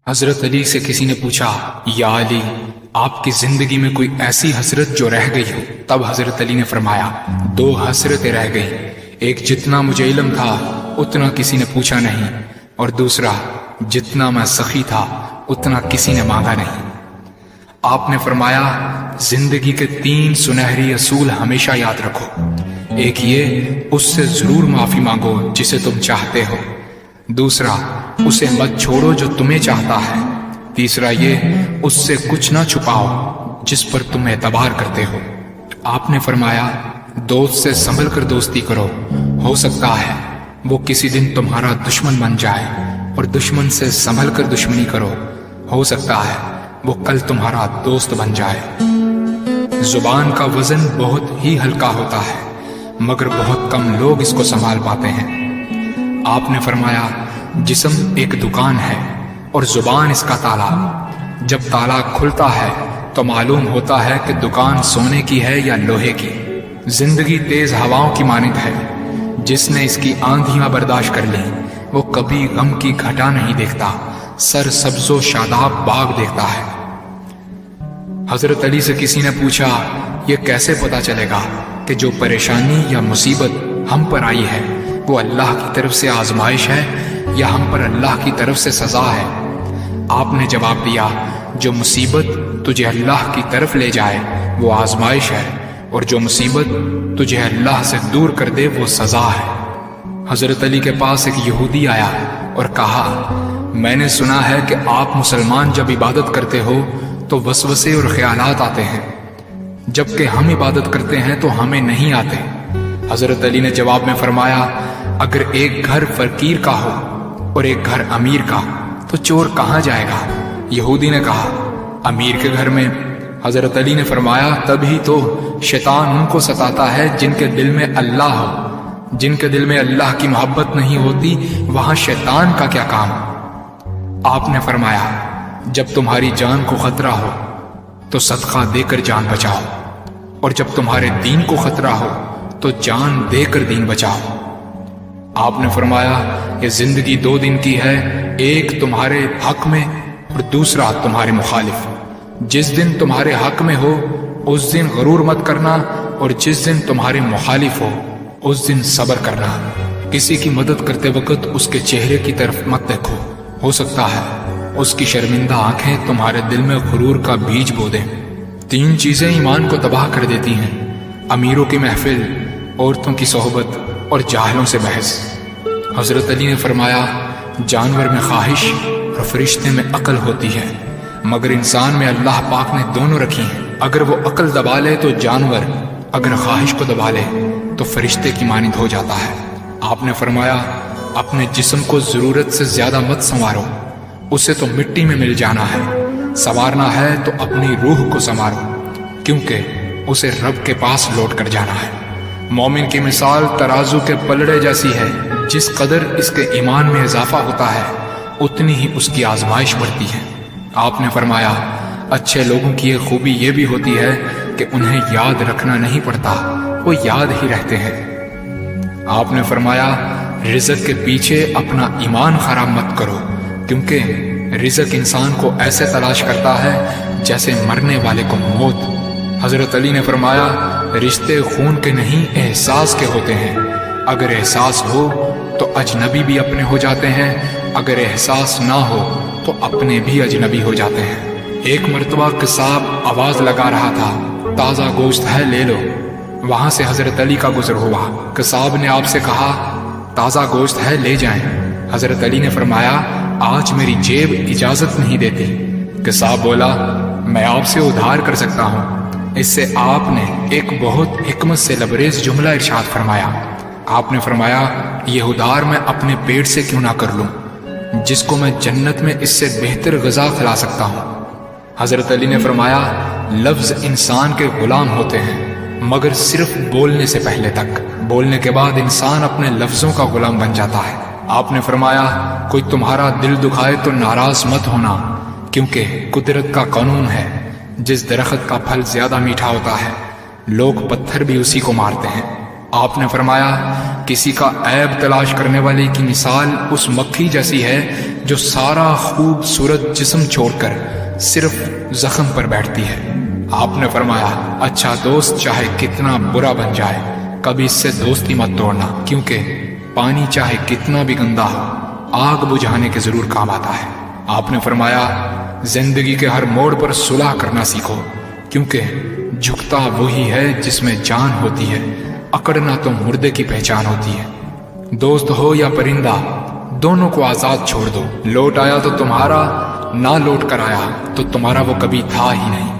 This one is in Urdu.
حضرت علی سے کسی نے پوچھا، یا علی، آپ کی زندگی میں کوئی ایسی حسرت جو رہ گئی ہو؟ تب حضرت علی نے فرمایا، 2 حسرتیں رہ گئی، ایک جتنا مجھے علم تھا اتنا کسی نے پوچھا نہیں، اور دوسرا جتنا میں سخی تھا اتنا کسی نے مانگا نہیں۔ آپ نے فرمایا، زندگی کے 3 سنہری اصول ہمیشہ یاد رکھو۔ ایک یہ، اس سے ضرور معافی مانگو جسے تم چاہتے ہو۔ دوسرا، اسے مت چھوڑو جو تمہیں چاہتا ہے۔ تیسرا یہ، اس سے کچھ نہ چھپاؤ جس پر تم اعتبار کرتے ہو۔ آپ نے فرمایا، دوست سے سنبھل کر دوستی کرو، ہو سکتا ہے وہ کسی دن تمہارا دشمن بن جائے، اور دشمن سے سنبھل کر دشمنی کرو، ہو سکتا ہے وہ کل تمہارا دوست بن جائے۔ زبان کا وزن بہت ہی ہلکا ہوتا ہے، مگر بہت کم لوگ اس کو سنبھال پاتے ہیں۔ آپ نے فرمایا، جسم ایک دکان ہے اور زبان اس کا تالا۔ جب تالا کھلتا ہے تو معلوم ہوتا ہے کہ دکان سونے کی ہے یا لوہے کی۔ زندگی تیز ہواؤں کی مانند ہے، جس نے اس کی آندھیاں برداشت کر لی وہ کبھی غم کی گھٹا نہیں دیکھتا، سر سبز و شاداب باغ دیکھتا ہے۔ حضرت علی سے کسی نے پوچھا، یہ کیسے پتا چلے گا کہ جو پریشانی یا مصیبت ہم پر آئی ہے وہ اللہ کی طرف سے آزمائش ہے یا ہم پر اللہ کی طرف سے سزا ہے؟ آپ نے جواب دیا، جو مصیبت تجھے اللہ کی طرف لے جائے وہ آزمائش ہے، اور جو مصیبت تجھے اللہ سے دور کر دے وہ سزا ہے۔ حضرت علی کے پاس ایک یہودی آیا اور کہا، میں نے سنا ہے کہ آپ مسلمان جب عبادت کرتے ہو تو وسوسے اور خیالات آتے ہیں، جبکہ ہم عبادت کرتے ہیں تو ہمیں نہیں آتے۔ حضرت علی نے جواب میں فرمایا، اگر ایک گھر فقیر کا ہو اور ایک گھر امیر کا تو چور کہاں جائے گا؟ یہودی نے کہا، امیر کے گھر میں۔ حضرت علی نے فرمایا، تبھی تو شیطان ان کو ستاتا ہے جن کے دل میں اللہ ہو۔ جن کے دل میں اللہ کی محبت نہیں ہوتی وہاں شیطان کا کیا کام؟ آپ نے فرمایا، جب تمہاری جان کو خطرہ ہو تو صدقہ دے کر جان بچاؤ، اور جب تمہارے دین کو خطرہ ہو تو جان دے کر دین بچاؤ۔ آپ نے فرمایا، یہ زندگی 2 دن کی ہے، ایک تمہارے حق میں اور دوسرا تمہارے مخالف۔ جس دن تمہارے حق میں ہو اس دن غرور مت کرنا، اور جس دن تمہارے مخالف ہو اس دن صبر کرنا۔ کسی کی مدد کرتے وقت اس کے چہرے کی طرف مت دیکھو، ہو سکتا ہے اس کی شرمندہ آنکھیں تمہارے دل میں غرور کا بیج بو دیں۔ 3 چیزیں ایمان کو تباہ کر دیتی ہیں، امیروں کی محفل، عورتوں کی صحبت اور جاہلوں سے بحث۔ حضرت علی نے فرمایا، جانور میں خواہش اور فرشتے میں عقل ہوتی ہے، مگر انسان میں اللہ پاک نے دونوں رکھی ہیں۔ اگر وہ عقل دبا لے تو جانور، اگر خواہش کو دبا لے تو فرشتے کی مانند ہو جاتا ہے۔ آپ نے فرمایا، اپنے جسم کو ضرورت سے زیادہ مت سنوارو، اسے تو مٹی میں مل جانا ہے۔ سنوارنا ہے تو اپنی روح کو سنوارو، کیونکہ اسے رب کے پاس لوٹ کر جانا ہے۔ مومن کی مثال ترازو کے پلڑے جیسی ہے، جس قدر اس کے ایمان میں اضافہ ہوتا ہے اتنی ہی اس کی آزمائش بڑھتی ہے۔ آپ نے فرمایا، اچھے لوگوں کی ایک خوبی یہ بھی ہوتی ہے کہ انہیں یاد رکھنا نہیں پڑتا، وہ یاد ہی رہتے ہیں۔ آپ نے فرمایا، رزق کے پیچھے اپنا ایمان خراب مت کرو، کیونکہ رزق انسان کو ایسے تلاش کرتا ہے جیسے مرنے والے کو موت۔ حضرت علی نے فرمایا، رشتے خون کے نہیں احساس کے ہوتے ہیں، اگر احساس ہو تو اجنبی بھی اپنے ہو جاتے ہیں، اگر احساس نہ ہو تو اپنے بھی اجنبی ہو جاتے ہیں۔ ایک مرتبہ قصاب آواز لگا رہا تھا، تازہ گوشت ہے لے لو۔ وہاں سے حضرت علی کا گزر ہوا، قصاب نے آپ سے کہا، تازہ گوشت ہے لے جائیں۔ حضرت علی نے فرمایا، آج میری جیب اجازت نہیں دیتی۔ قصاب بولا، میں آپ سے ادھار کر سکتا ہوں۔ اس سے آپ نے ایک بہت حکمت سے لبریز جملہ ارشاد فرمایا۔ آپ نے فرمایا، یہ ادھار میں اپنے پیٹ سے کیوں نہ کر لوں، جس کو میں جنت میں اس سے بہتر غذا کھلا سکتا ہوں۔ حضرت علی نے فرمایا، لفظ انسان کے غلام ہوتے ہیں، مگر صرف بولنے سے پہلے تک، بولنے کے بعد انسان اپنے لفظوں کا غلام بن جاتا ہے۔ آپ نے فرمایا، کوئی تمہارا دل دکھائے تو ناراض مت ہونا، کیونکہ قدرت کا قانون ہے، جس درخت کا پھل زیادہ میٹھا ہوتا ہے لوگ پتھر بھی اسی کو مارتے ہیں۔ آپ نے فرمایا، کسی کا عیب تلاش کرنے والے کی مثال اس مکھی جیسی ہے جو سارا خوبصورت جسم چھوڑ کر صرف زخم پر بیٹھتی ہے۔ آپ نے فرمایا اچھا دوست چاہے کتنا برا بن جائے کبھی اس سے دوستی مت توڑنا، کیونکہ پانی چاہے کتنا بھی گندا ہو آگ بجھانے کے ضرور کام آتا ہے۔ آپ نے فرمایا زندگی کے ہر موڑ پر صلح کرنا سیکھو، کیونکہ جھکتا وہی ہے جس میں جان ہوتی ہے، اکڑنا تو مردے کی پہچان ہوتی ہے۔ دوست ہو یا پرندہ دونوں کو آزاد چھوڑ دو، لوٹ آیا تو تمہارا، نہ لوٹ کر آیا تو تمہارا وہ کبھی تھا ہی نہیں۔